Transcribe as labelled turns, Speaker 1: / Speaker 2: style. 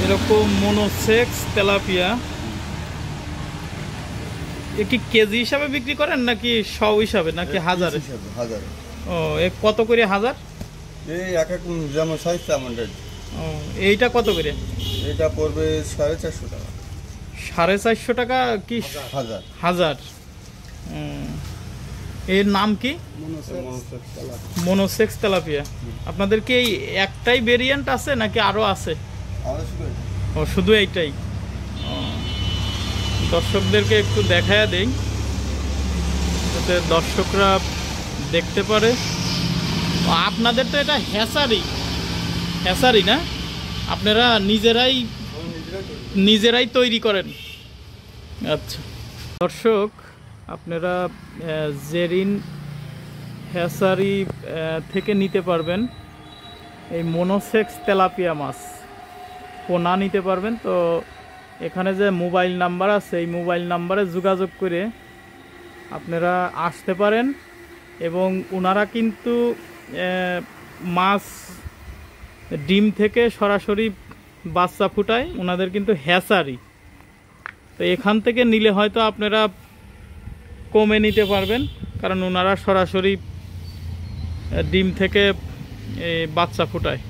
Speaker 1: এরকম monosex tilapia এ কি KG হিসাবে বিক্রি করেন নাকি শ হিসাবে নাকি হাজারে?
Speaker 2: হাজারে।
Speaker 1: ও এ কত করে হাজার?
Speaker 2: এই এক এক যেমন সাইজ তেমন রেট।
Speaker 1: ও এইটা কত করে?
Speaker 2: এটা পড়বে 450 টাকা।
Speaker 1: 450 টাকা কি
Speaker 2: হাজার।
Speaker 1: হাজার? এর নাম কি? Monosex tilapia. আপনাদের কি এই একটাই ভেরিয়েন্ট আছে নাকি আরো আছে? ও শুধু এইটাই। দর্শকদেরকে একটু দেখায়া দেই যাতে দর্শকরা দেখতে পারে। আপনাদের তো এটা হ্যাসারি না? আপনারা নিজেরাই তৈরি করেন? আচ্ছা দর্শক, আপনারা জেরিন হ্যাসারি থেকে নিতে পারবেন এই মনোসেক্স তেলাপিয়া মাছ, পোনা নিতে পারবেন। তো এখানে যে মোবাইল নাম্বার আছে এই মোবাইল নাম্বারে যোগাযোগ করে আপনারা আসতে পারেন এবং ওনারা কিন্তু মাছ ডিম থেকে সরাসরি বাচ্চা ফুটায়, ওনাদের কিন্তু হ্যাসারি। তো এখান থেকে নিলে হয়তো আপনারা কমে নিতে পারবেন, কারণ ওনারা সরাসরি ডিম থেকে বাচ্চা ফুটায়।